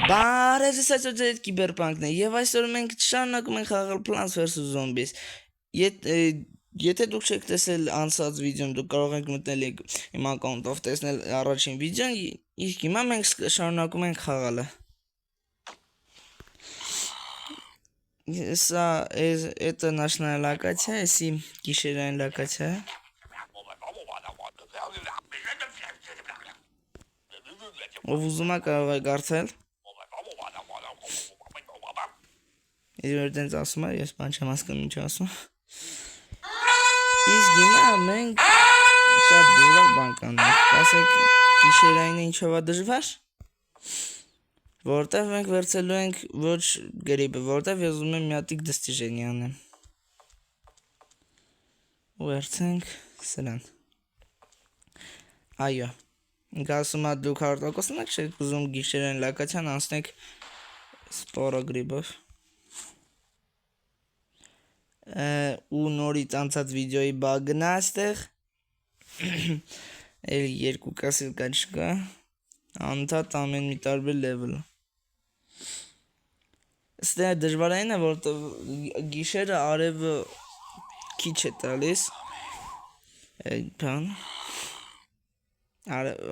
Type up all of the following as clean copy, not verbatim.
Բարև ձեզ այդ կիբերպանկն է եւ այսօր մենք շարունակում ենք խաղալ Plants vs Zombies։ Եթե դուք չեք տեսել անցած վիդեոն, դուք կարող եք մտնել իմ ակաունտով տեսնել առաջին վիդեոն, իսկ հիմա մենք շարունակում ենք խաղալը։ Это ночная локация, если гишерային локация։ Ով ուզում է կարող է կարդալ։ Իրենց ասում է, ես բան չեմ հասկանում ինչ ասում։ Իսկ հիմա մենք շատ դժվար բան կանենք։ Ասեք գիշերային ինչով է դժվար։ Որտեվ մենք վերցելու ենք ոչ գրիպը, որտեվ ես ուզում եմ մի հատիկ դստիժենի անեմ։ Վերցենք սրան։ Այո։ Ինք ասում է դուք 100% չեք ուզում գիշերային լոկացիան անցնեք սպորոգրիպով։ Ու նորից անցած վիդեոյի բագն է այստեղ։ Էլ երկու կասիլկա չկա։ Անդադ ամեն մի տարբեր լեվել։ Ստե դժվարային է, որտեղ գիշերը արևը քիչ է տալիս։ Բան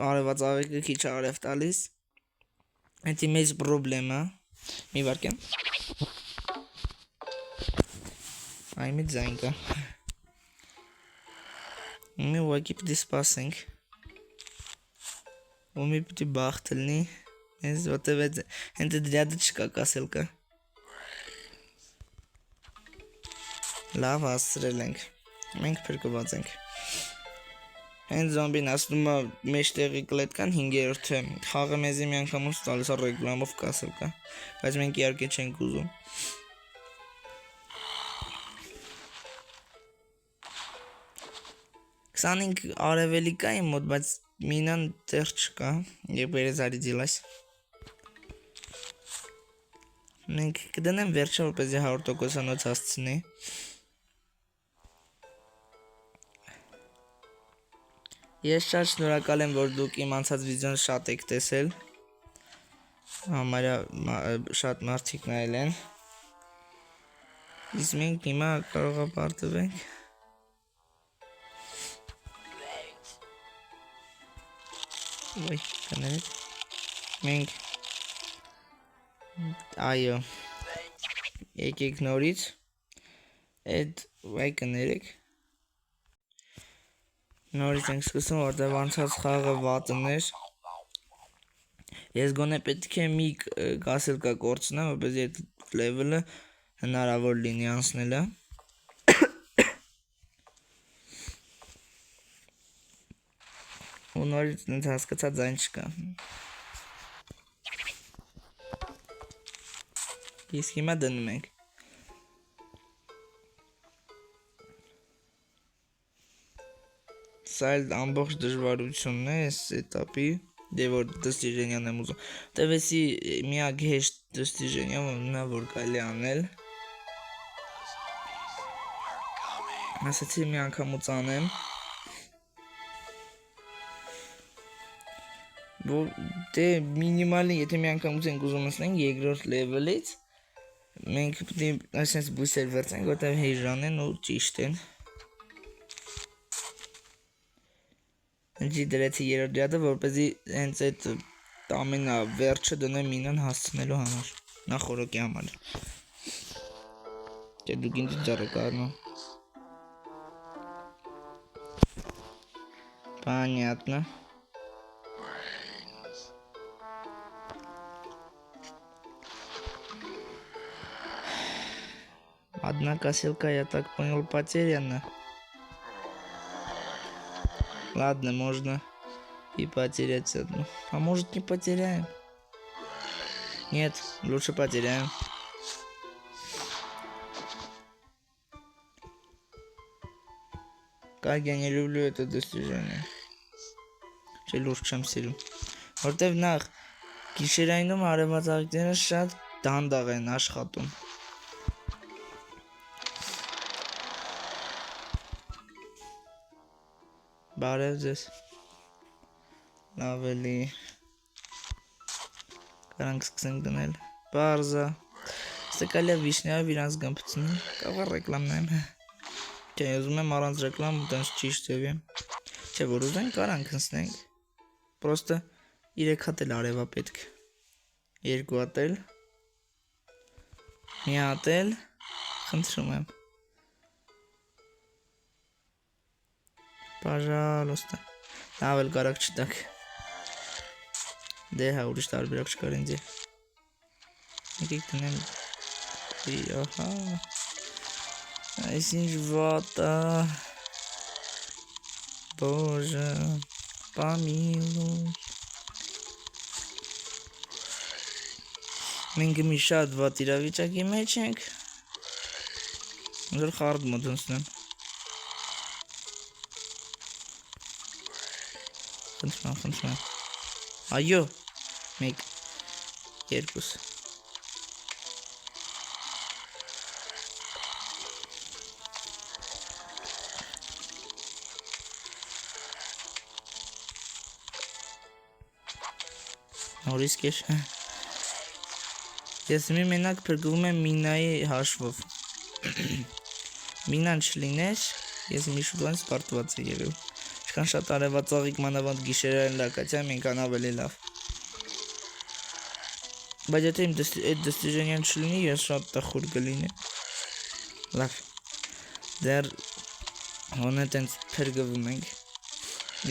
արևած ավեկը քիչ արև տալիս։ Դա մեծ խնդրեմ է։ Մի վարքեմ։ Այ մի ձայն կա։ Մի ուղղակի պիտի սպասենք։ Ու մի պիտի բախտ լինի։ Ես որտև հենց դրյադը չկա կասելկա։ Լավ հասցրել ենք։ Մենք փրկված ենք։ Հենց զոմբին ասում է մեջտեղի կլետկան 5-րդը խաղը մեզի մի անգամ ուստ տալիս է ռեգլամով կասելկա։ Բայց մենք իհարկե չենք ուզում։ 25 արևելի կա իմ մոտ, բայց մինան դեռ չկա։ Եվ երեզարի դիլայս։ Մենք կդնեմ վերջը, որպեսզի 100%-անոց հասցնի։ Ես շատ շնորհակալ եմ, որ դուք իմ անցած վիդեոն շատ եք տեսել։ Համարյա շատ մարդիկ նայել են։ Իսկ մենք հիմա կարող է պարտվենք։ Ոյ, կներեք։ Մենք այո։ Եկեք նորից։ Այդ ոյ կներեք։ Նորից ենք սկսում, որտեղ անցած խաղը վատն էր։ Ես գոնե պետք է մի կասելկա կորցնեմ, որպեսզի այդ լեվելը հնարավոր լինի անցնելը։ Ու նորից ինձ հասկացա ձայն չկա։ Իսկ հիմա դնում ենք։ Սա էլ ամբողջ դժվարությունն է այս էտապի, դե որ դստիժենյան եմ ուզում։ Տևեսի միակ հեշտ դստիժենյանը որ կարելի անել։ Ասացի մի անգամուց անեմ։ Դե մինիմալի, եթե մի անգամուց ենք ուզում ասնենք երկրորդ լեվելից, մենք պիտի այսպես բույսեր վերցենք, որտեղ հեժան են ու ճիշտ են։ Ինչի դրեցի երրորդ դրյադը, որպեսզի հենց այդ ամենա վերջը դնեմ մինան հասցնելու համար, նախորոքի համար։ Դե դուք ինձ ձեռը կառնում։ Понятно. Одна косилка, я так понял, потеряна. Ладно, можно и потерять одну. А может не потеряем? Нет, лучше потеряем. Как я не люблю это достижение. Չելուր չեմ սիրում։ Որտեվ նախ գիշերայինում արևածաղիկները շատ դանդաղ են աշխատում։ Բարև ձեզ։ Լավ էլի։ Կարանք սկսենք դնել։ Բարզա։ Ստեկալիա վիշնյայով իրանց գմպցնում։ Կավա ռեկլամնայմ։ Չէ, ուզում եմ առանց ռեկլամ ու տենց ճիշտ ձևի։ Չէ, որ ուզենք կարանք նստենք։ Պրոստը 3 հատ էլ արևա պետք։ 2 հատ էլ։ Մի հատ էլ։ Խնդրում եմ։ Пожалуйста. Լավ էլ կարակ չտակ։ Դե հա ուրիշ տարբերակ չկար ինձ։ Եկեք դնեմ։ Ահա։ Այս ինչ վատ է։ Боже, помилуй։ Մենք մի շատ վատ իրավիճակի մեջ ենք։ Ուզել խարդ մոդնցնեմ։ Խնդրում։ Այո, 1, 2։ Նորից կեշ։ Ես մի մենակ փրկվում եմ մինայի հաշվով։ Մինան չլիներ, ես մի շուտվանց պարտված է եղել։ Ինչքան շատ արևածաղիկ մանավանդ գիշերային լոկացիայում ինքան ավելի լավ։ Բայց եթե իմ այդ դստիժենյան չլինի, ես շատ տխուր կլինի։ Լավ։ Դեռ հոնե տենց փրկվում ենք։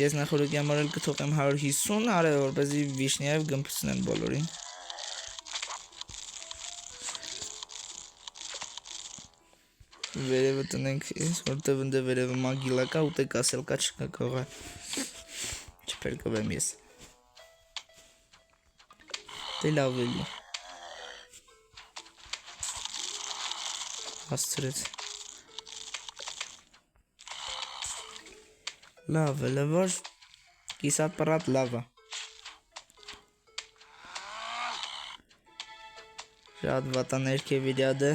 Ես նախորդ համար էլ կթողեմ 150 արև, որպեսզի վիշնյայով գմփցնեմ բոլորին։ Վերևը տնենք, որտև ընդ վերևը մագիլա կա, ուտեք ասել կա չկա կողա։ Չփրկվեմ ես։ Դե լավ էլի։ Հասցրեց։ Լավ է, որ կիսատ պրատ լավ է։ Շատ վատա ներքև իրյադը։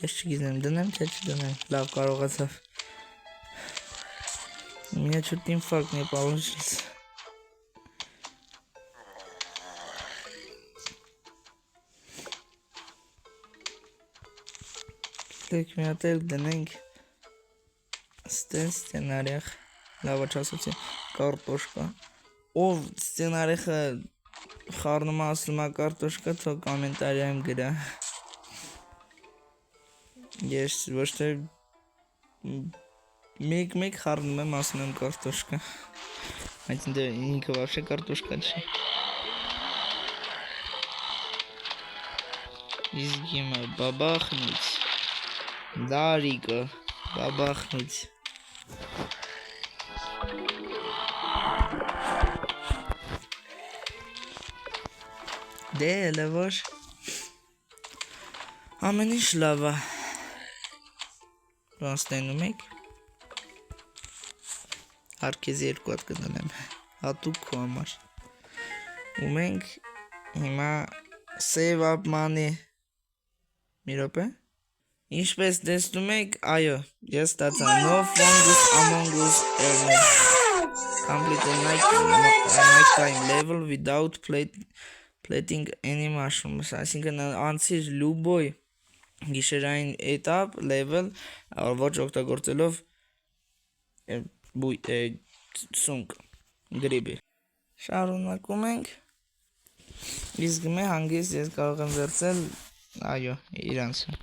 Ես չգիզնեմ դնեմ, թե չդնեմ, լավ կարողացավ։ Меня чуть инфаркт не получился։ Գիտեք մի հատ էլ դնենք ստենարիախ, լավ չասացի, կարտոշկա։ Ով ստենարիախը խառնում ասում է կարտոշկա, թող կոմենտարիայում գրա։ Ես ոչ թե մեկ խառնում եմ ասում եմ կարտոշկա։ Բայց ինքը вообще կարտոշկա չի։ Իսկ հիմա բաբախնուց։ Դարիկը բաբախնուց։ Դե էլ որ ամեն ինչ լավ է։ Բանստենում եք։ Հարկեզ 2 հատ կդնեմ, հատուկ քո համար։ Ու մենք հիմա save up money։ Մի րոպե։ Ինչպես տեսնում եք, այո, ես ստացա no fungus among us earner։ Complete a nighttime level without plating any mushrooms։ Այսինքն անցիր լուբոյ գիշերային էտապ, level, ոչ օգտագործելով սունկ, գրիբի։ Շարունակում ենք, իսկ մե հանգիստ ես կարող եմ վերցել, այո, իրանցը,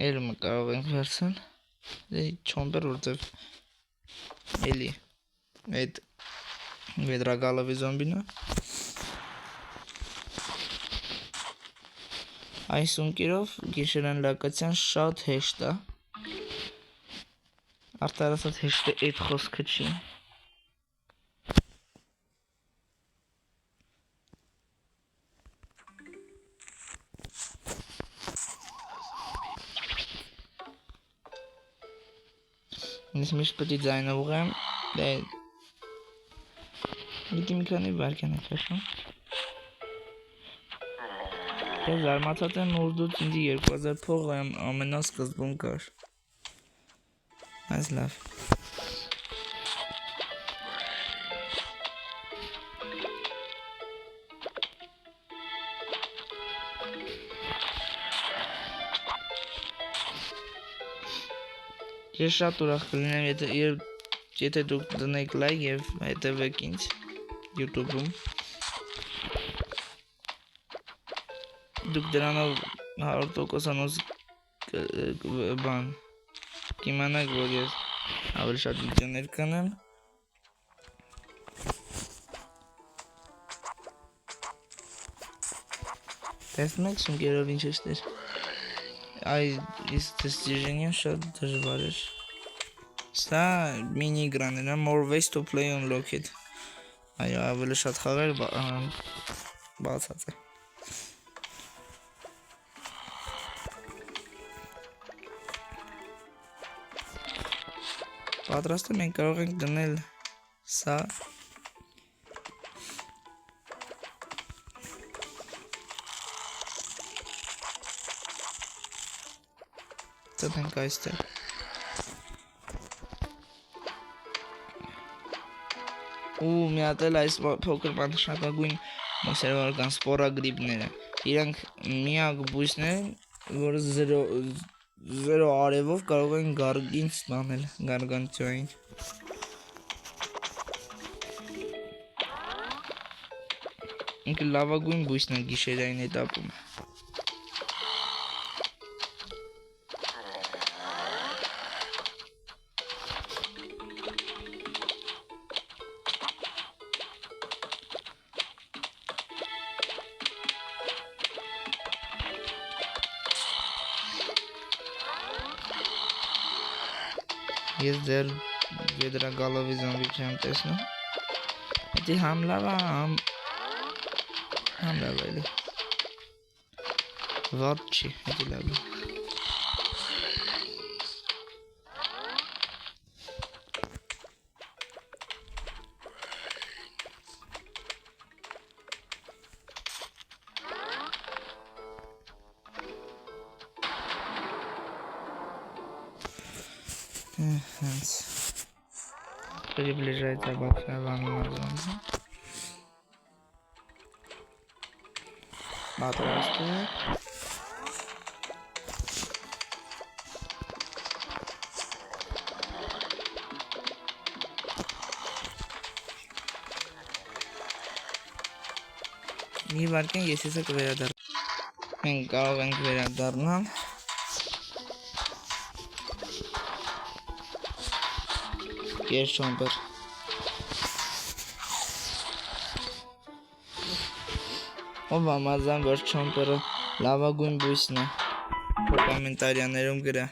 էլումը կարող ենք վերցել, չոմբեր, որտև էլի, այդ վեդրագալովի զոմբինը, այս սունկերով գիշերան լակացյան շատ հեշտ է, արտարասած հեշտ է այդ խոսքը չի։ Ես միշտ պետք է ձայնը ուղղեմ, գիտի մի քանի վայրկյան է քաշում։ Ես զարմացած եմ, որ դու ինձ 2000 փող ամենասկզբում կար։ Այս լավ։ Ես շատ ուրախ կլինեմ, եթե դուք դնեք լայք եւ հետևեք ինձ YouTube-ում։ Դուք դրանով 100%-անոց բան կիմանաք, որ ես ավելի շատ վիդեոներ կանեմ։ Տեսնում եք շնկերով ինչ էստեր։ Այ իսկ достижение շատ դժվար էր։ Սա մինի գրանն է, more ways to play on Locket։ Այո, ավելի շատ խաղեր բացած է։ Պատրաստ եմ, մենք կարող ենք դնել սա։ Դնենք այստեղ։ Ու մի հատ էլ այս փոքր պատշնակագույն մուսեր որ կան սպորագրիպները։ Իրանք միակ բույսն են, որ 0 արևով կարող են գարգին ստանել, գարգանտյոյին։ Ինքը լավագույն բույսն է գիշերային էտապում։ Ես դեռ vedra գալովի զոմբի չեմ տեսնում։ Դա համ լավ է, համ լավ է։ Վատ չի, դա լավ է։ Приближается большая ванна зона. Батарейка. Մի վարկեն ես հեսա կվերադառնամ։ Մենք կարող ենք վերադառնալ։ Ես չոմպեր։ Ով ամազան որ չոմպերը լավագույն բույսն է։ Կոմենտարիաներում գրա։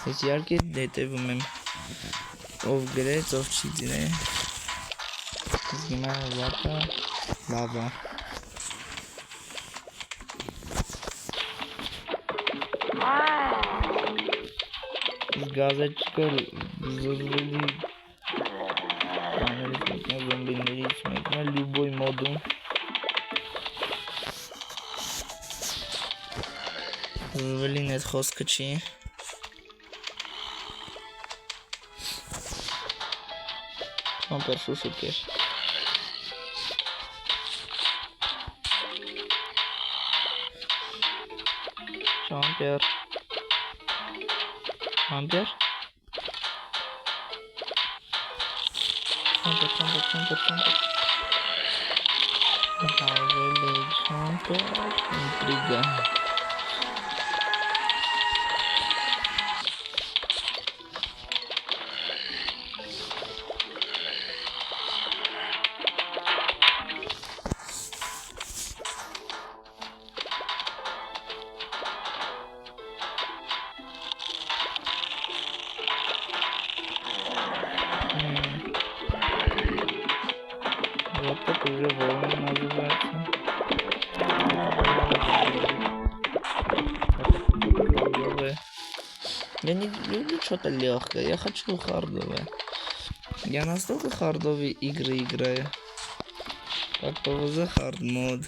Ես իհարկե հետևում եմ ով գրեց, ով չի գրել։ Իսկ հիմա վատը լավ է։ Գազաչկը զոզվելի բաներից մեկն է, զոմբիներից մեկն է, լյուբոյ մոդում։ Զոզվելին էդ խոսքը չի։ Չոմպեր շուշուկ էր։ Չոմպեր։ Çamper. Intriga. Вот так уже волны называется. Я не люблю что-то легкое, я хочу хардовое. Я настолько хардовые игры играю. Как PvZ Hard Mode.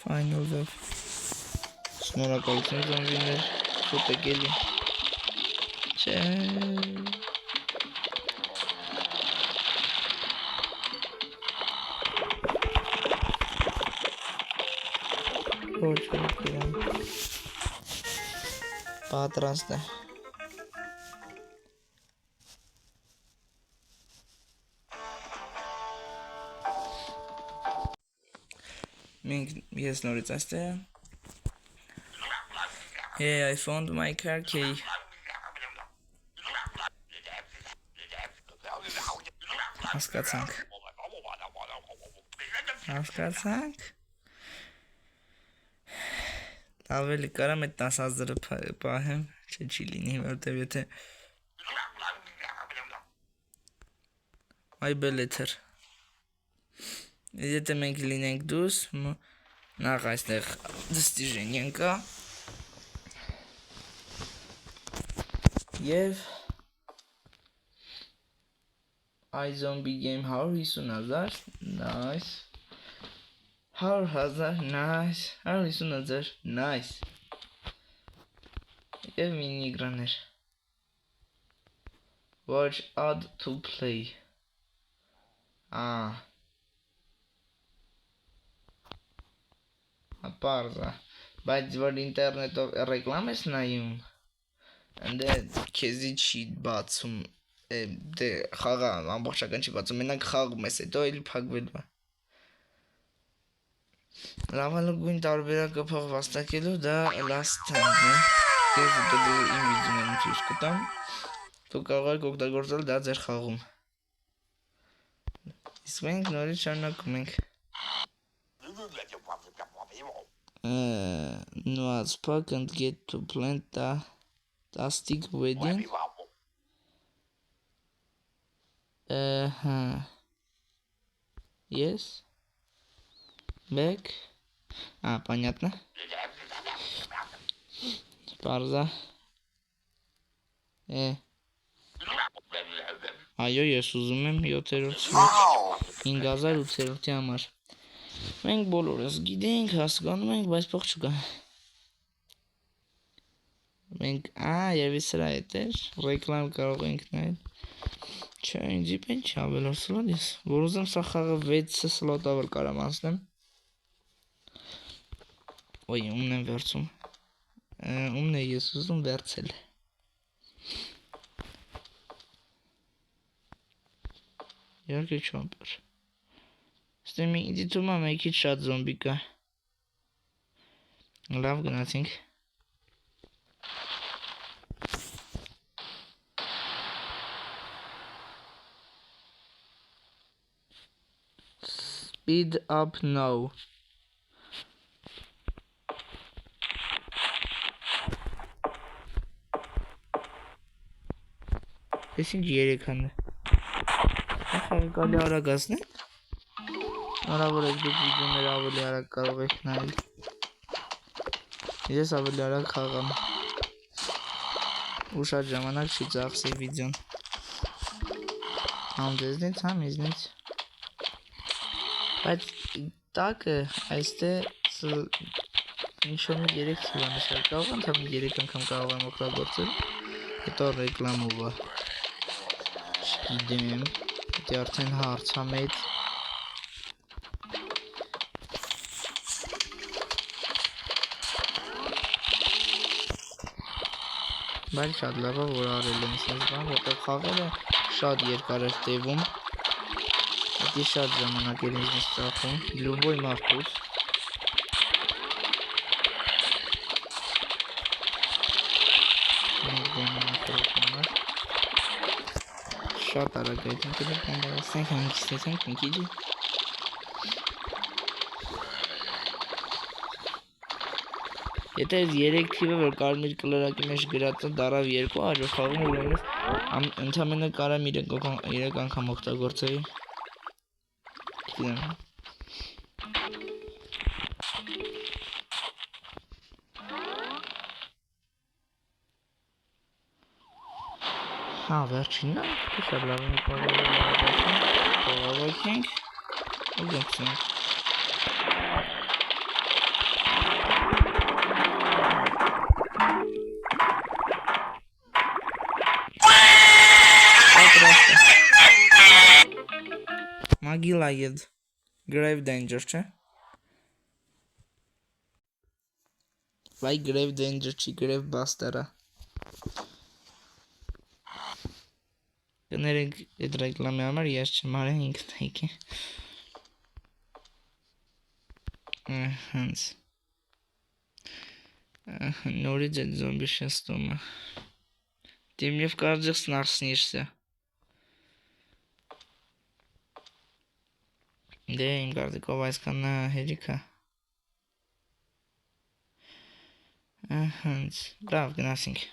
Final web. Շնորհակալություն զոմբիներ, շուտ եկելի։ Չէ։ Ոչ եկել։ Պատրաստ է։ Ես նորից այստեղ եմ։ Hey, I found my car key. Հասկացանք։ Ավելի կարամ այդ 10,000-ը պահեմ, չէ չի լինի, որտեվ եթե այ բելեթր։ Եթե մենք լինենք դուս, նախ այստեղ դստիժենյան կա և iZombie game 150,000, nice 100,000, nice 150,000, nice և մինիգրաներ watch add to play Պարզա, բայց որ ինտերնետով ռեկլամ ես նայում, ընդե քեզի չի բացում, դե խաղա ամբողջական չի բացում, մենակ խաղում ես, հետո էլ փակվելու է։ Լավալուգույն տարբերակը փող վաստակելու դա last time-ն է, ես դու իմ վիդեոներում ցույց կտամ, դու կարող եք օգտագործել դա ձեր խաղում։ Իսկ մենք նորից շարունակում ենք։ No, as fuck and get to plant the stick wedding. Yes. Back. Понятно. Парза. Այո, ես ուզում եմ 7-րդ 5800-ի համար։ Մենք բոլորս գիտենք, հասկանում ենք, բայց փող չկա։ Մենք, երևի սրա հետ էր, ռեկլամ կարող ենք նայել։ Չէ, ինձի պես չի ավելոր սլոտ ես, որ ուզեմ սա խաղը 6 սլոտավոր կարամ անցնեմ։ Ոյ, ումն եմ վերցում։ Ումն է ես ուզում վերցել։ Իհարկե չամպեր։ Ստեմ ինձի թվում է մեկից շատ զոմբի կա։ Լավ գնացինք։ Speed up now. Ես ինչ 3-ան է։ Ախաղը կալի արագասն է։ Նորավոր եք դուք վիդեոներ ավելի արագ կարող եք նայել։ Ես ավելի արագ խաղամ։ Ու շատ ժամանակ չի ծախսի վիդեոն։ Համ ձեզնից, համ իզնից։ Բայց տակը այստեղ ինչ-որ 3 թիվ անշար կարող ընդհանուր 3 անգամ կարող եմ օգտագործել։ Հետո ռեկլամով է։ Չգիտեմ, դե արդեն հարցա մեծ։ Բայց շատ լավ է, որ արել են սենց բան, որտեղ խաղերը շատ երկար էր տևում։ Հետի շատ ժամանակ էր ինձ ծախում, լուբոյ մարդուց։ Շատ արագ այդ ընկերով կանդարասենք հանգիստեցենք մի քիչ։ Եթե 3 թիվը, որ կարմիր կլորակի մեջ գրած է, դարավ 2, այժմ խաղում ուղղակի ընդամենը կարամ 3 անգամ օգտագործեի։ Գիտեմ։ Վերջինն է, շատ լավ ենք փողավակենք ու գնացինք։ Magilla yed. Grave danger չէ։ Վայ grave danger չի, grave buster-ը։ Կներեք այդ ռեկլամի համար ես չեմ արել ինքն եկե։ Հենց։ Նորից այդ զոմբի շեստումը։ Ты мне в каждых снах снишься. Да им кардикова искана հերիքա։ Հենց, լավ գնացինք։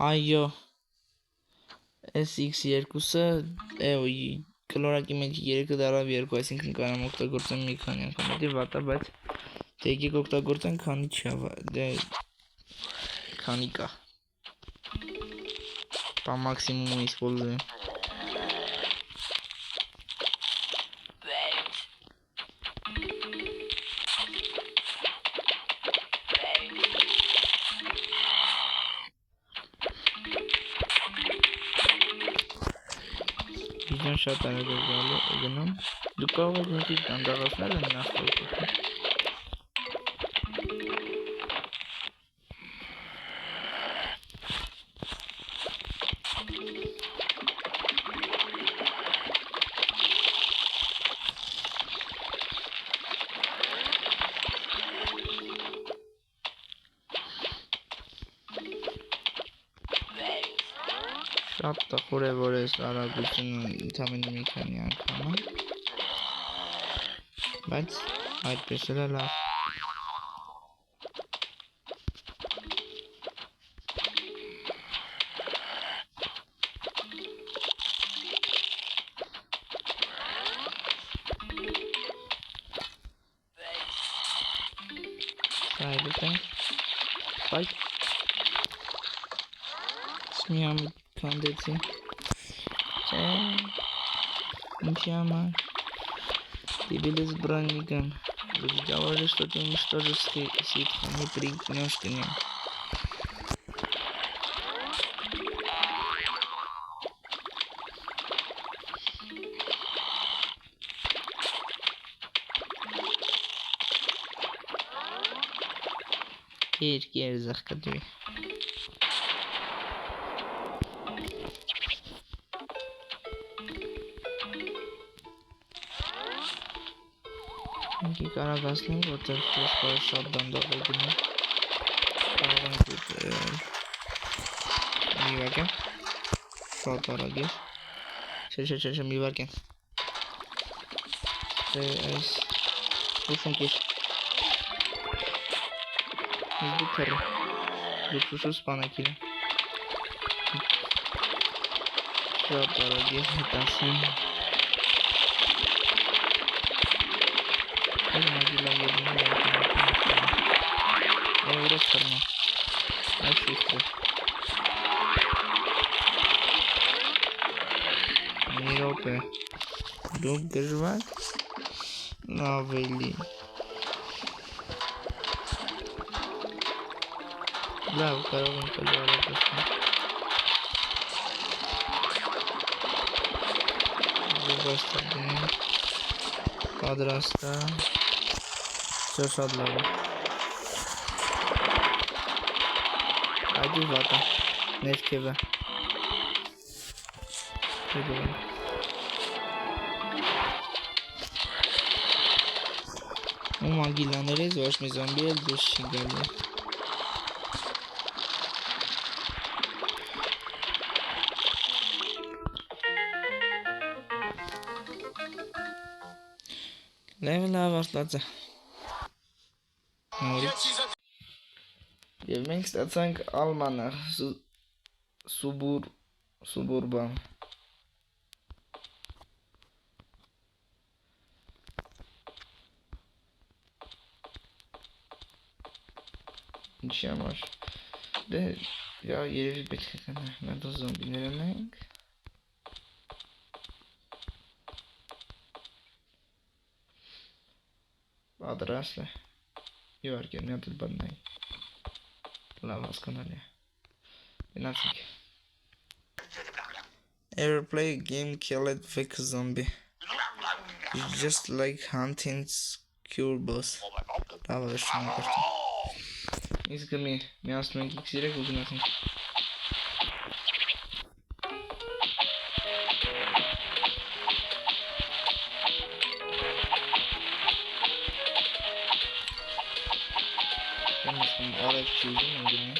Այո, SX2-ը կլորակի մեջ 3 դարավ 2, այսինքն կարամ օգտագործեմ մի քանի անգամ, դե վատա, բայց դե եկեք օգտագործենք, քանի չա, դե քանի կա։ По максимуму используем. Видео շատ արագ է գնում։ Դու կարող ես ինքիդ դանդաղացնել են նախորդը։ Շատ տխուր է, որ ես արագությունը ընդամենը մի քանի անգամ է, բայց այդպես էլ է լավ։ Սայլուտ ենք, բայ, սմիամի քանդեցի, չէ, ինչի համար, ты были избранником, вы сделали что-то уничтожить ситху, не пригнешь к ним. Կեր զախկատվի։ Ինքի կարագացնենք, որտեղ տեսքարը շատ դանդաղ է գնում։ Կարող ենք մի վարկեն, շատ արագ է։ Չէ, մի վարկեն։ Այս ուշում կեր։ Ես դու թերը, դու շուշու սպանակիր է։ Շատ արագ է հետասեն։ Այս մագիլա եղնում է որս կրնա, այս շուստը։ Մի ռոպ է, դուք գժվակ, լավ էլի։ Լավ, կարող ենք ալի արագացնել։ Զուգաստար դնենք, պատրաստա, շատ լավ է։ Այդի վատա, ներքև է։ Ու մագիլաներից ոչ մի զոմբի էլ դուրս չի գալու։ Լևելը ավարտած է։ Եվ մենք ստացանք Ալմանը, Սուբուրբան։ Ինչի համար։ Դե, երևի պետք է կանանք, մենք զոմբիներն ենք։ Պատրաստ է։ Իվարկե, մի հատ էլ բաննայի։ Լավ հասկանալի է։ Գնացինք։ Ever play a game killed with a zombie? It's just like hunting cure boss. Լավ է շնորհակալ։ Իսկ մի ասում ենք X3 ու գնացինք։ Արև չի ուզում են գնի։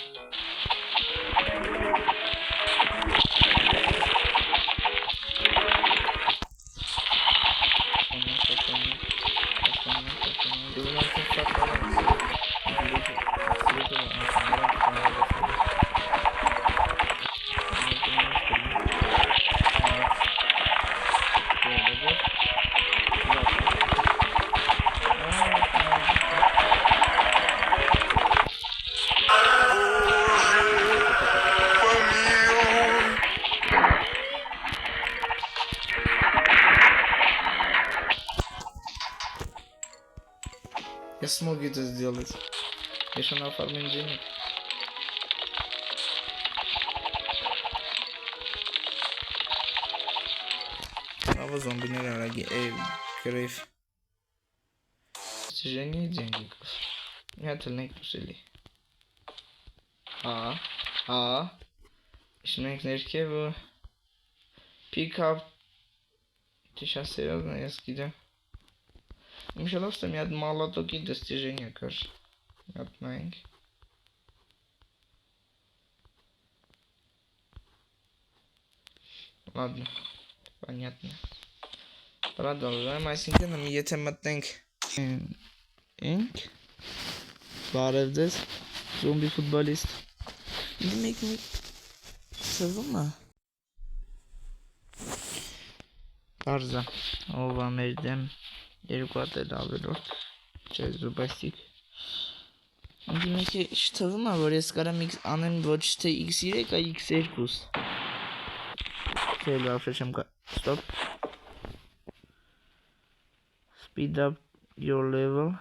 Я смог это сделать. Еще на оформление денег. А вот зомби не раги. Крейв. Достижение денег. Нет, не кушали. Ишмек неркево. Pick-up. Ты сейчас серьезно, я скидаю. Пожалуйста, мне мало такие достижения, кажется. Отмайнг. Ладно, понятно. Продолжаем. Այսինքն մի եթե մտնենք ենք բարև ձեզ զոմբի ֆուտբոլիստ մեկ սվում է Բարզա ով է մեր դեմ երկու հատ էլ ավելորդ չէ զուբաստիկ Ինձ մեկ թվում է որ ես կարամ անեմ ոչ թե x3 այ x2 Չէ լավ չեմ կա Stop Speed up your level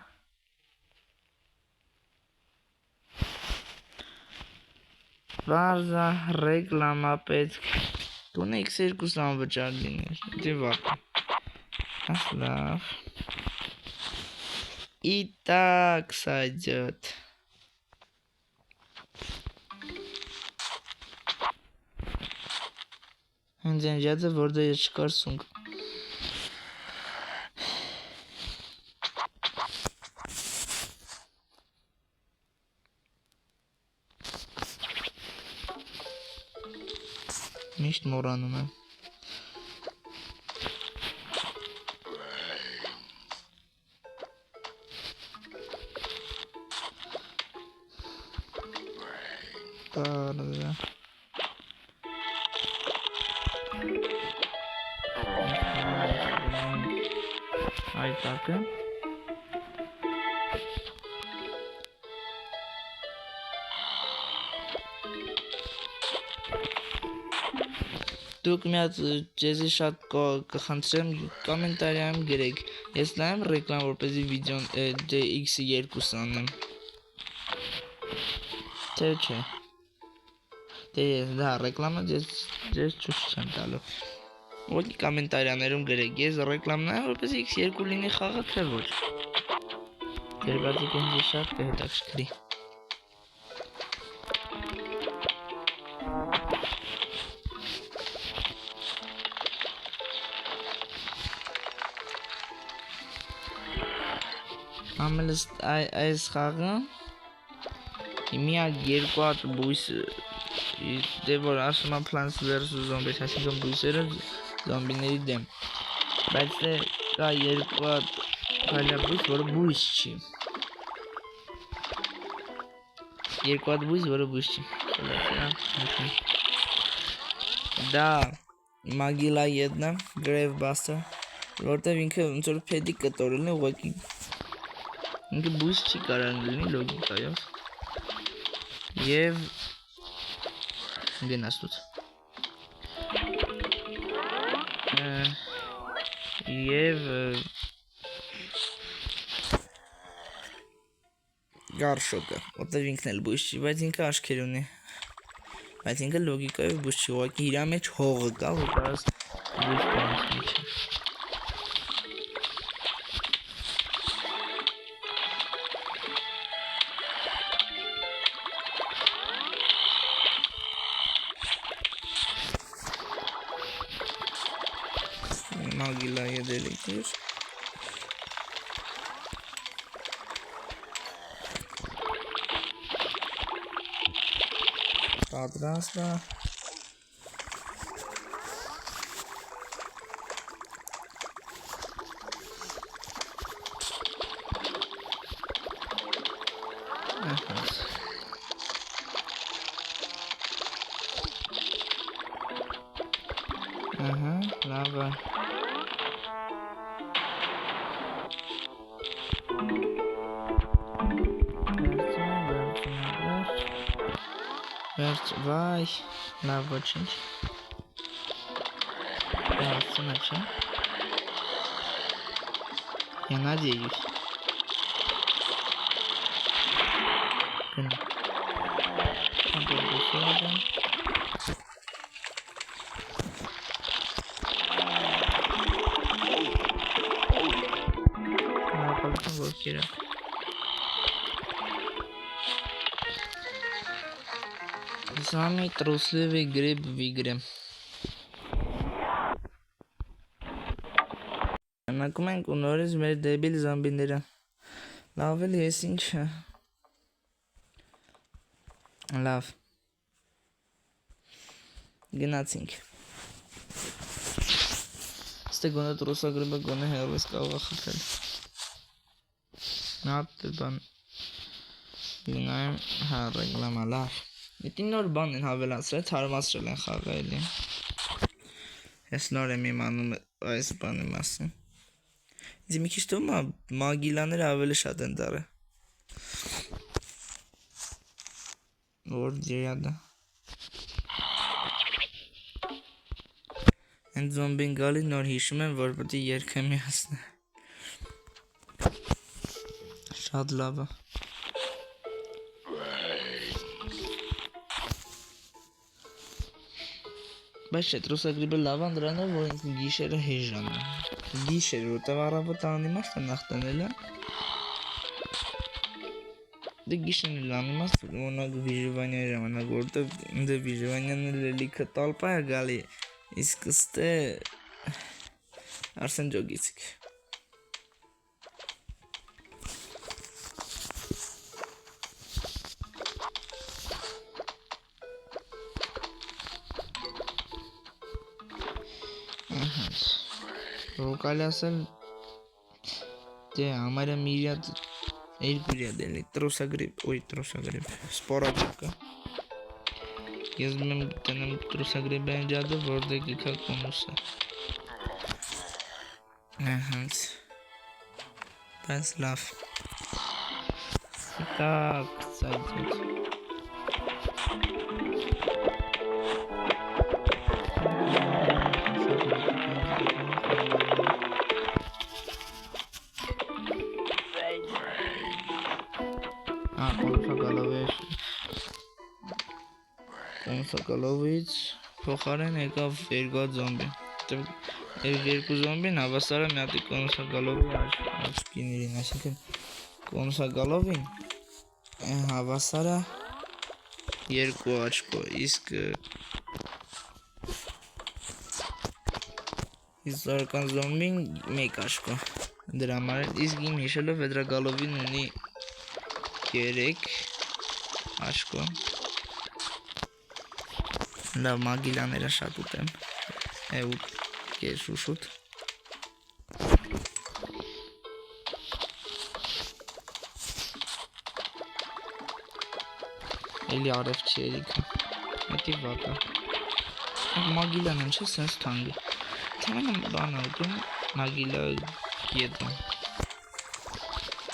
Բարզա ռեկլամա պետք Տունը x2 անվճար լիներ Դի վատ Լավ И так сойдет Հենց որտեղ ես չկար սունկ Միշտ մոռանում եմ Բարզա Այտակը Դուք մի հատ ձեզի շատ կխնդրեմ կոմենտարիայում գրեք Ես նայեմ ռեկլամ որպեսզի վիդեոն դե x2 անեմ Թե չէ Դե դա ռեկլամը ձեզ ճուշ չեմ տալու Ոքի կոմենտարիաներում գրեք Ես ռեկլամ նայեմ որպեսզի x2 լինի խաղը թե ոչ Դերբացիկ ինձ շատ կհետաքրքրի Ամենս այս խաղը Միակ երկու հատ բույս Դե որ ասում եմ Plants vs Zombies Այսինքն բույսերը զոմբիների դեմ Բայց դե կա երկու հատ Քայլա բույս որը բույս չի Երկու հատ բույս որը բույս չի Դա Magilla 1 Grave Buster Որտև ինքը ոնց որ փեդի կտորելն է ուղղակի Ինքը բույս չի կարող լինի լոգիկայով Եվ գնացուց Եվ Գարշոկը, որտև ինքն էլ բույս չի, բայց ինքը աչքեր ունի Բայց ինքը լոգիկայով բուժ չի, ուղղակի իր մեջ հողը կա, որ կարաս բուժ տանես միջը։ Մագիլա եդելիքիր։ Պատրաստ է։ Ահա, լավ է։ Վերջ, վայ, լավ ոչինչ։ Հասցնա չէ։ Я надеюсь։ Գնա։ Անդրդուսոդեմ։ Նապալտում ոգերա։ Самый трусливый гриб в игре. Անակում ենք ու նորից մեր դեբիլ զամբիները։ Լավ էլ ես ինչ։ Լավ։ Գնացինք։ Ստե գոնե տրուսագրիբը գոնե հերվես կարող է խփել։ Նատ բան։ Գնայեմ հա ռեգլամա լավ։ Դիտի նոր բան են հավելացրել, թարմացրել են խաղը էլի։ Ես նոր եմ իմանում այս բանի մասին։ Ինձ մի քիչ թվում է մագիլաները ավելի շատ են դարը։ Որ ջեյադը։ Են զոմբին գալի նոր հիշում եմ, որ պետք է երգը միացնե։ Շատ լավ է։ Բայց չէ, տրուսագրիբը լավան դրան է, որ ինքը գիշերը հեժան է։ Գիշեր, որտև առավոտ անիմաստ է նախտանել է։ Դե գիշերն էլ անիմաստ, որնակ վիժվանյա ժամանակ, որտև դե վիժվանյան էլ լիքը տալպա է գալի, իսկ ստե Արսեն ջոգիցիկ։ Ռոկալի ասել դե ամարը միրյատ երկուրյա դելի տրուսագրիպ, սպորագրիպ կա ես մեմ տնեմ տրուսագրիպ են ջադը որդե գիքա կոնուսը հենց բայց լավ так սայթ Սակալովից փոխարեն եկավ երկու զոմբի։ Երկու զոմբին հավասար է մի հատ կոնսակալովի աչքիներին, այսինքն կոնսակալովին հավասար է երկու աչքո, իսկ Իսկական զոմբին մեկ աչքո։ Դրա համար իսկ իմ հիշելով Վեդրագալովին ունի 3 աչքո։ Լավ մագիլաները շատ ուտեմ ու կես ուշուտ էլի արև չի երիքը հետի վակա մագիլան են չէ սենց թանգի թամենը բան ուտում մագիլա եդում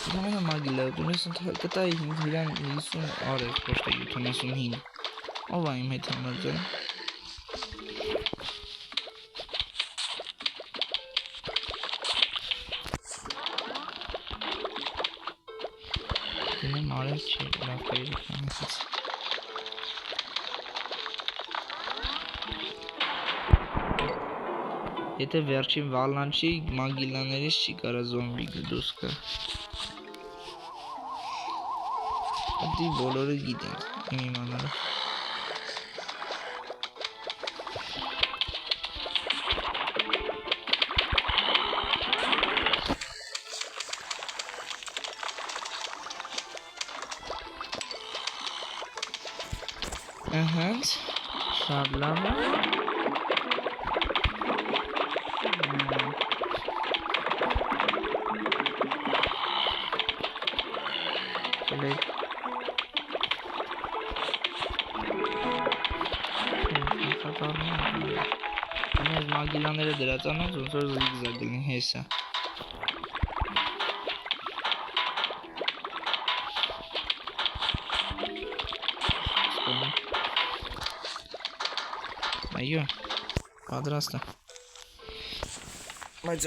թամենը մագիլա ուտում ես կտայի իրան 50 արև պոշտը 75 ով է իմ հետ համարձել դինեմ արև չի լավ կայրիք համեցից Եթե վերջին վալանչի մագիլաներից չի կարա զոմբի դուրս գա։ Դի բոլորը գիտեն իմ իմանալը։ Ահանց, շատ լավ է։ Մեր մագիլաները դրածանոց ոնց որ զիգզագ լինի հեսա։ Այո, պատրաստ է։ Բայց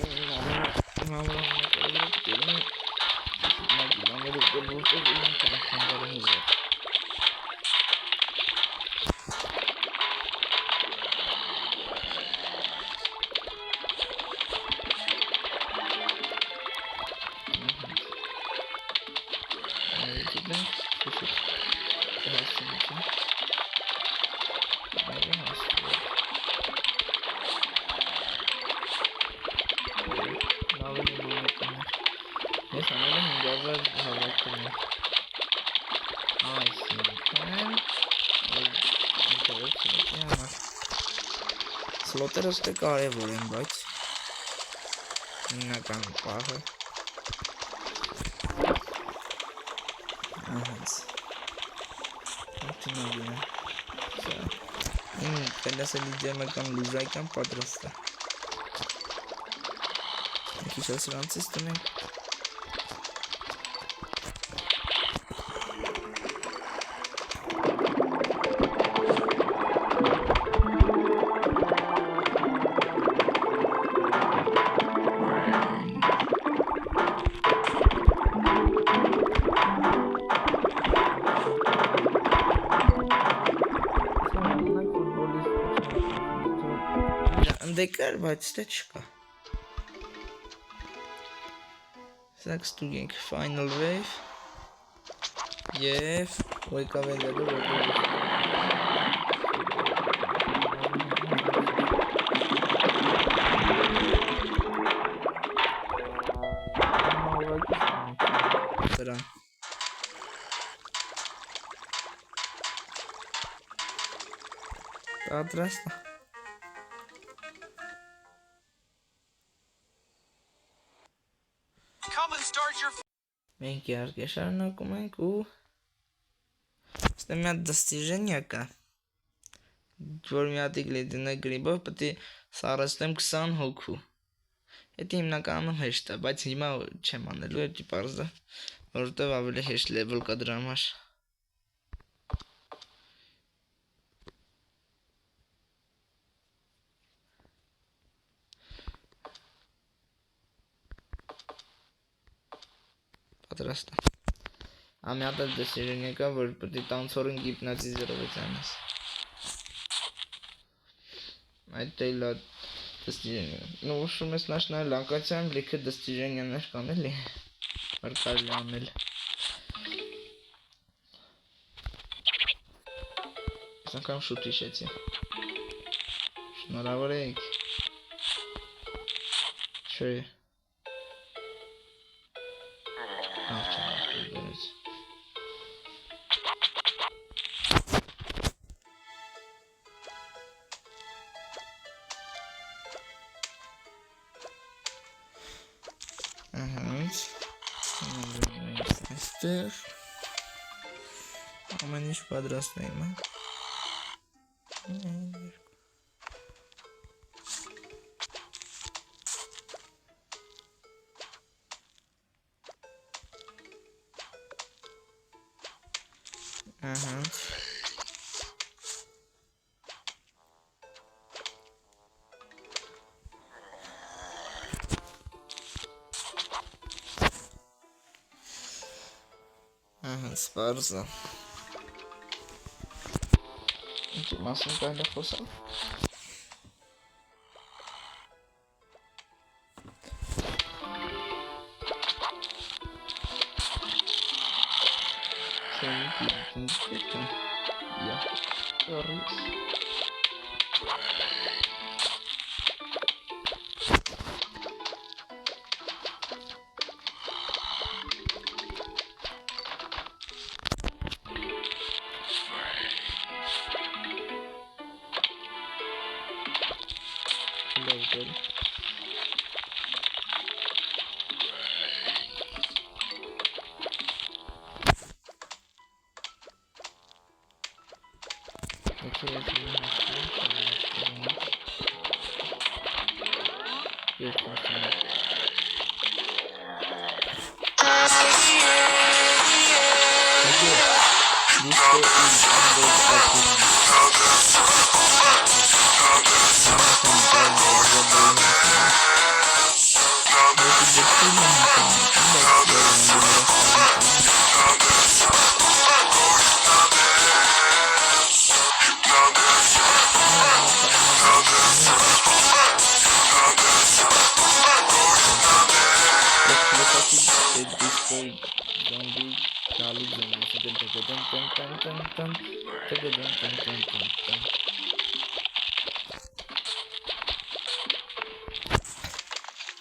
Սլոտերը ստե կարևոր են, բայց հիմնական պահը ահաց ակտինագին է իմ պենասելի ջեմական լուզայկան պատրաստ է քիչ սրանցից տնենք Դեկար, բայց դե չկա Սակ ստուգենք Final Wave և ոյկավ են դեդու դրան պատրաստ է Մենք իհարկե շարունակում ենք ու ստե մի հատ դստիժենյա կա որ մի հատիկ լեդինա գրիբով պետք է սարստեմ 20 հոգու Էդի հիմնականում հեշտ է, բայց հիմա չեմ անելու, էդի պարզ է որովհետև ավելի հեշտ լեվել կա դրա համար Պատրաստ է Ամի հատ էլ դստիժենյա կա, որ պետք է տանցորին գիպնացի զրովեց անես Այդ էլ է դստիժենյա Ну, ուշում ես նաշնայել լանկացիան լիքը դստիժենյաներ կան էլի որ կարելի անել Ես անգամ շուտ հիշեցի Շնորհավոր եք Չէ Այստեղ ամեն ինչ պատրաստ է հիմա Սպարզը Ինչի մասին կարելի խոսալ Ինքնա я рис Добре.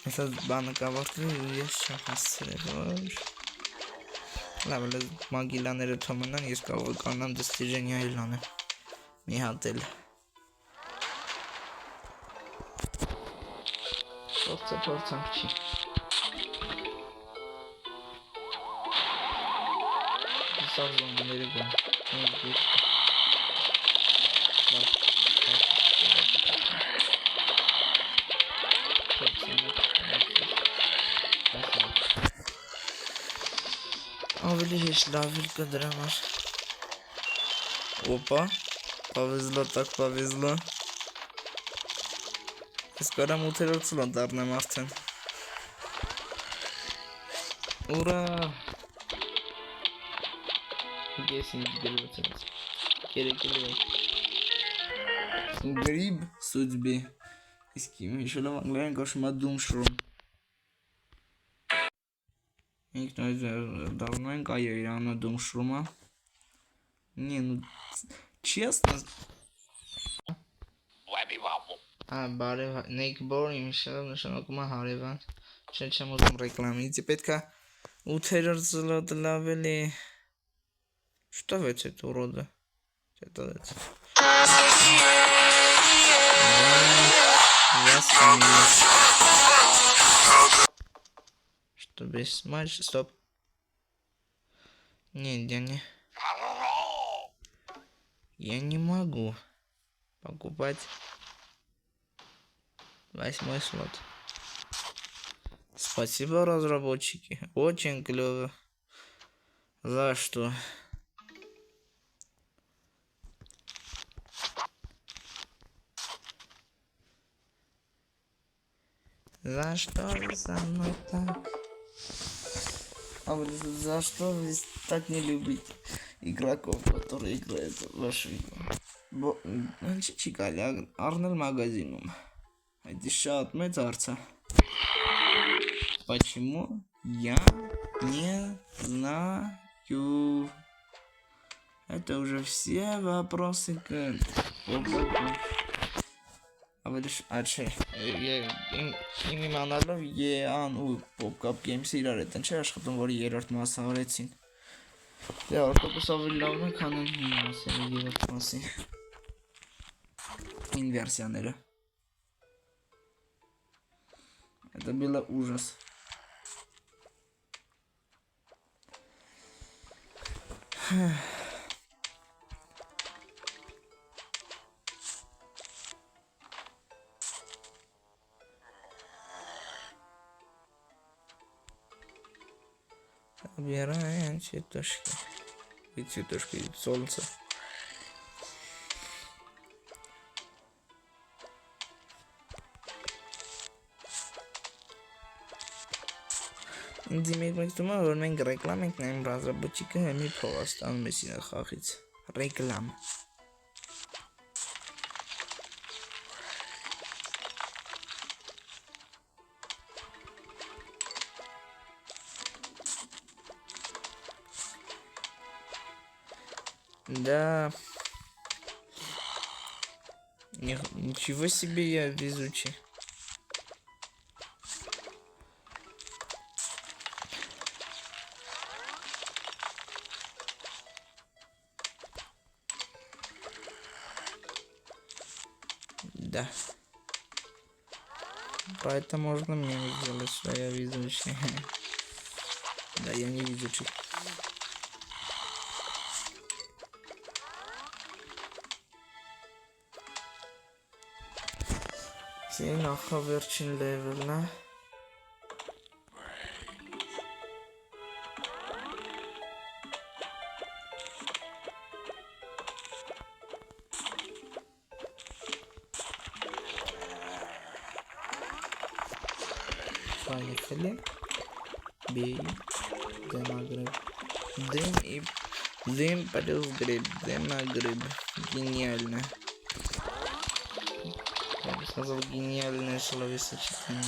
Mesela bana kahvaltı yaşamasıdır. La böyle magilanere tamamen yes kahvaltıdan достижения иланы. Михаил. Portçi. Sağ zombileri bu. Ավելի լավ կդրա համար։ Опа. Повезло, так повезло. Скоро մութերորդ սլոտ դառնեմ արդեն։ Ուրա։ Ես ինձ գրված եմ։ Կերեկել։ Гриб судьбы. Իսկ իշոլը անգլերեն կոչվում է Doomshroom։ Ինքն այդ դառնում ենք այո իրանը Doomshroom-ը։ Не, ну честно. Բարև Նեյքբոր իմիշը նշանակում է հարևան։ Չեմ ուզում ռեկլամից պետք է 8-րդ զլոտ լավել է։ Что в это урода? Это Что без матч? Стоп. Нет, я не могу покупать 8-й слот. Спасибо, разработчики. Очень клево. За что? За что вы со мной так? А вы за что вы так не любите игроков, которые играют в вашу игру? Чикали, Арнольд магазином. Это шат медарца. Почему? Я не знаю. Это уже все вопросы к... А вы лишь... А че? Իմ իմանալով ԵԱ-ն ու PopCap Games-ը իրար հետն չէ աշխատում, որ երրորդ մասը արեցին։ Դե ավտոբուս ավելի լավն է, քան հին մասերը երրորդ մասի։ Հին վերսիաները։ Это было ужас. Убираем цветочки. И цветочки, и солнце. Դիմեք մենք դու որ մենք ռեկլամ ենք նայում разработчика հեմի փողաստանում է սինա խաղից ռեկլամ Да. Ничего себе я везучий. Да. Поэтому можно мне сделать, что я везучий. Да, я не везучий. Все նախավերջին level-ն է։ Поехали. Бей. Демагриб. Дым плюс гриб. Демагриб. Гениально. Я бы сказал, гениальное словосочетание.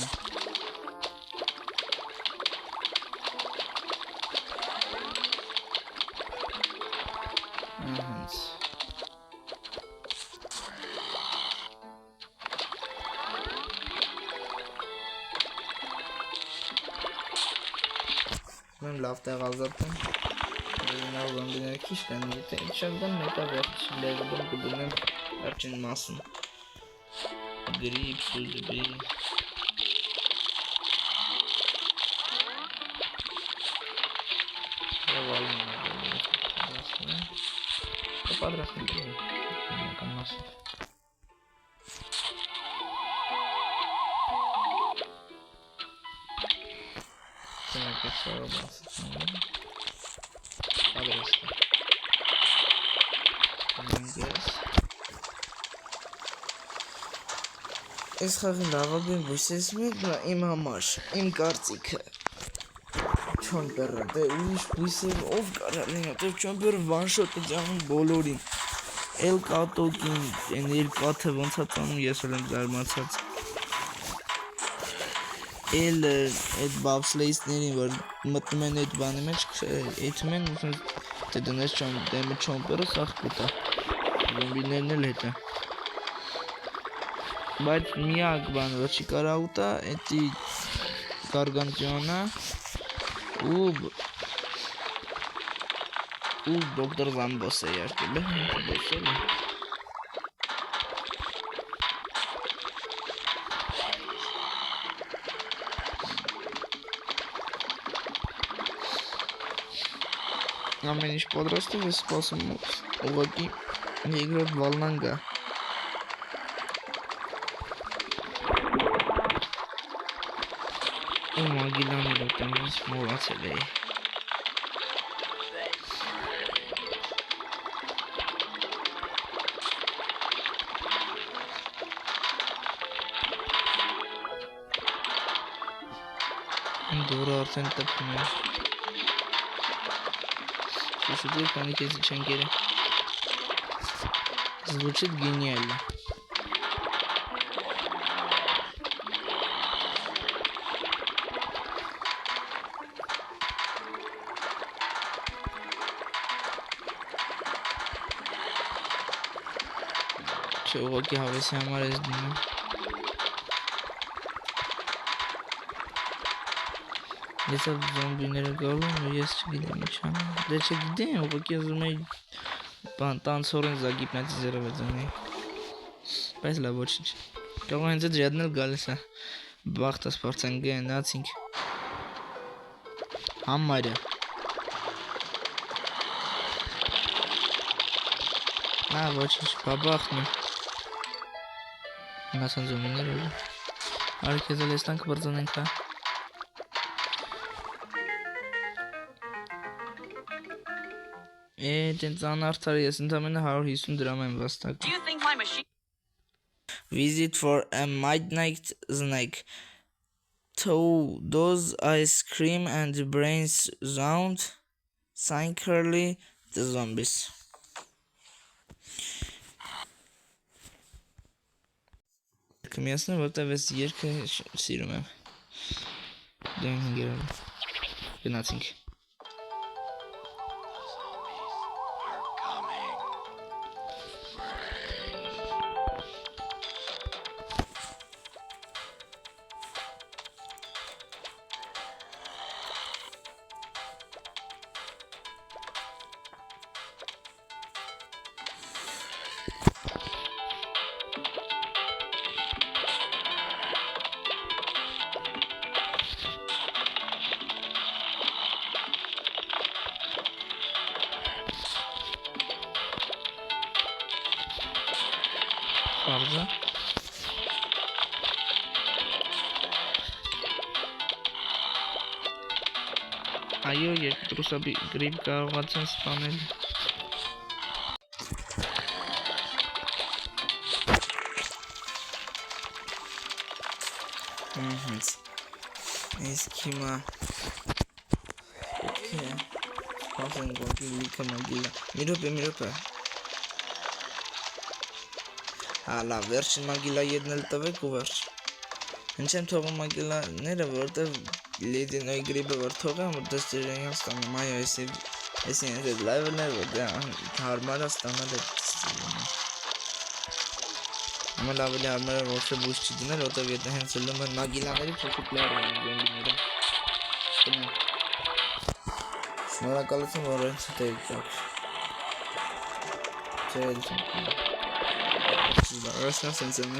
Ага. Mən laf təğazatdım. Nə olan bir ki işləni. İçərdən meta verç. Level'ın qıdının açılmasın. Grip, sözü Подрастет. Այս խաղին լավագույն բույսերից իմ համար, իմ կարծիքը Չոմպերը, դե ուրիշ բույսեր ով կարա լինի, դե Չոմպերը վանշոտ է ջանում բոլորին Էլ կատոկին, են երկաթը ոնց է տանում, ես էլ եմ զարմացած Էլ այդ բավսլեյսներին, որ մտնում են այդ բանի մեջ, էթում են ուսում դե դնես Չոմպերը սաղ կուտա Զոմբիներն էլ հետ է Բայց միակ բանը, որ չի կարա ուտա, էտի Գարգանտիոնը ու դոկտոր Վամբոս է յարկել է, բոսել է Ամեն ինչ պատրաստում է սպասում ուղղակի երկրորդ վալնան գա Ու մագիլանի լոտանից մորացել էի Դուրը արդեն տպում է Слушай, քանի քեզի չենկերը Звучит гениально Չէ, ուղղակի հավեսի համար ես դնում Ես այդ զոմբիները գալում ու ես չգիտեմ ինչ անեմ Դե չգիտեմ, ուղղակի ուզում էի տանցորեն զագիպնատիզերը վեծանեի Բայց լավ ոչինչ Կարող հենց այդ ժադն էլ գալիս է Բաղթաս պարցան գնացինք Համարը Նա ոչինչ, բաբախն է Մասան զոմբիներ ուժը Արի քեզ էլ ես տանք բրձանենք հա Տենց անարդար ես ընդամենը 150 դրամ եմ վաստակում Visit for a midnight snack Those ice cream and brains round Sincerely the zombies Կմիացնեմ, որտև ես երկը սիրում եմ Դեմ հինգերով Գնացինք մարզա։ Այո, երկու դրուսաբի գրիպ կարողացան սպանել։ Իսկ հիմա Սպասեն գոհի լիքը մագիլա։ Մի րոպե։ Հալա, վերջին մագիլա ետնել տվեք ու վերջ։ Հենց եմ թողում մագիլաները, որտև լեդինոյի գրիպը որ թողեմ, որ դստիրանյան ստանում, այո, եսի հենց այդ լայվերներ, որ դե հարմար է ստանալ այդ Ամը լավելի հարմար է ոչ է բույս չի դնել, որտև եթե հենց լում են մագիլաների չոքուտ լայր են զոմբիները։ Շնորհակալություն, որ հենց հետ էիք ճաք։ Դարասնա սենց եմ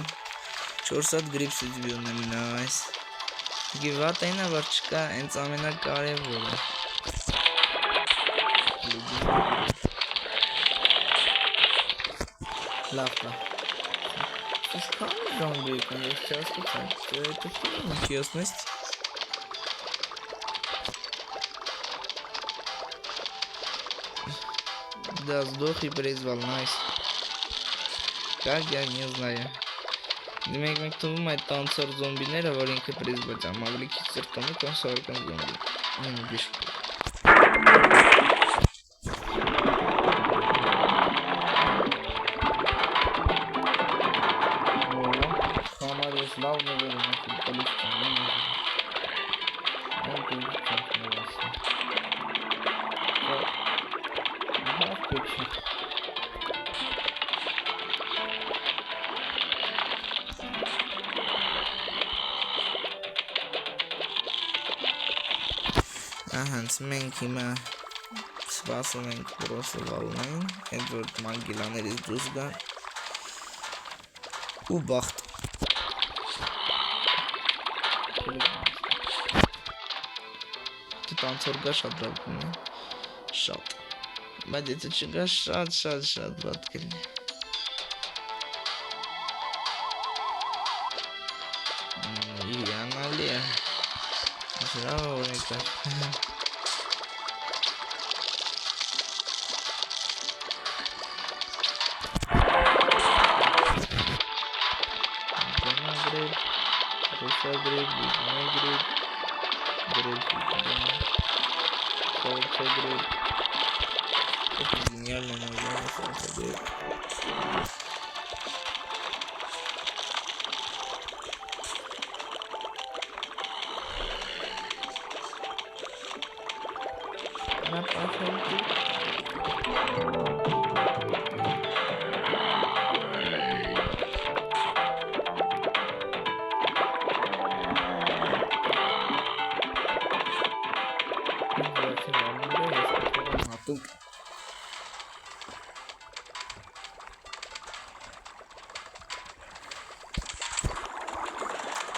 4 հատ գրիպ սուջվի ունեմ նայս։ Գիվատ այնա, որ չկա հենց ամենակարևորը։ Լավ կա։ Ինչքան զոմբի եկան, ես չհասկացա, это интересность։ Да, сдох и призвал, найс. Как я не знаю. Demek մենք թվում այդ տանցոր զոմբիները, որ ինքը պրիզված է, ավելի քիչ ծրտում է կոնսորական զոմբի։ Գիշկ։ Համար ես լավ նվեր եմ ֆուտբոլիստան։ Հենց մենք հիմա սպասում ենք բրոսը վալնային, այդ որ մագիլաներից դուս գան ու բաղթ տանցոր գա շատ բատ կնի շատ բայց եթե չգա շատ բատ կնի իրանալի է Bravo, Rika.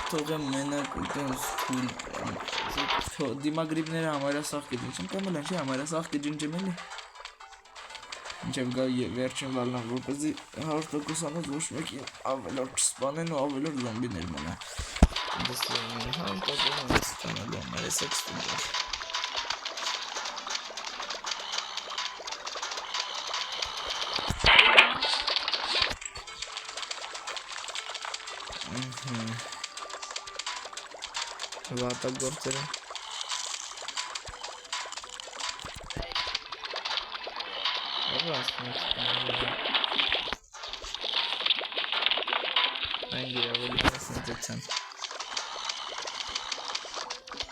Թողեմ մենակ ուտենց թույլ դիմագրիպները համարասաղ կիջին չեմ կամել են չի համարասաղ կիջին ջմելի ինչև գա վերջին վալնան որպեսզի 100%-անոց ոչ մեկին ավելոր չսպանեն ու ավելոր զոմբիներ մնա դստիրանին 100%-անոց ստանալու համար ես էք ստունդար Vata գործերը Այն գիրավելի ասնտեցան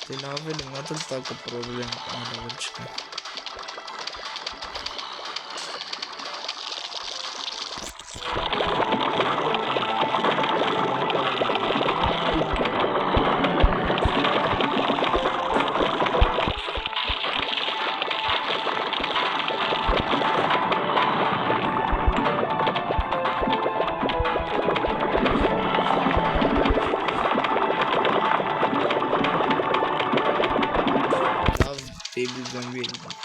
Դե լավելի մատլ տակը պրոբլեմ կանավել չկա Baby zombie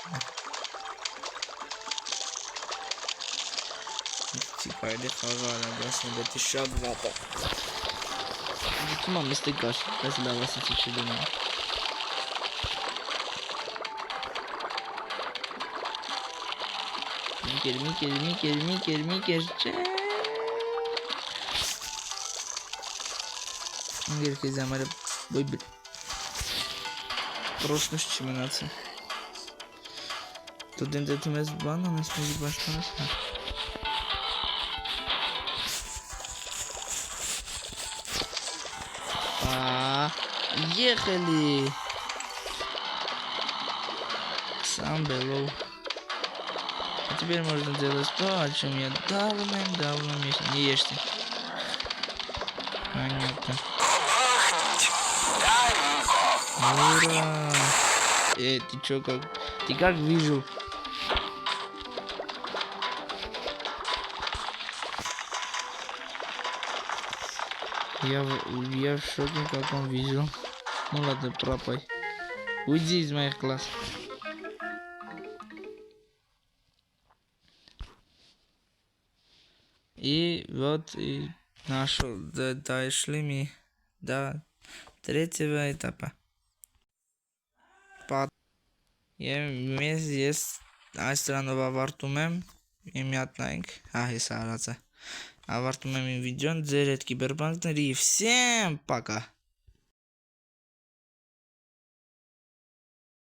կարելի խաղալ, ասում պետք է շատ վատ է։ Դու մամ էստե գար, բայց լավ ասեցի չլինի։ Միկեր, չէ։ Ինգեր զամարը բոյ պրոշնուշ չմնացի։ Դու դենտեթում ես բան անես մեզի բաշտանես հա։ Ехали. Сам белов. А теперь можно делать то, о чем я давным не ешьте. Понятно. Ура! Ты чё как? Ты как вижу? Я в шоке, как он вижу. Ну ладно, пропай. Уйди из моих глаз. И вот и нашел, дошли мы до третьего этапа. Ես այս դրանով ավարտում եմ իմ միատնայինք, հեսա արածը, ավարտում եմ իմ վիդեոն, ձեր հետ կիբերպանկների, всем пока!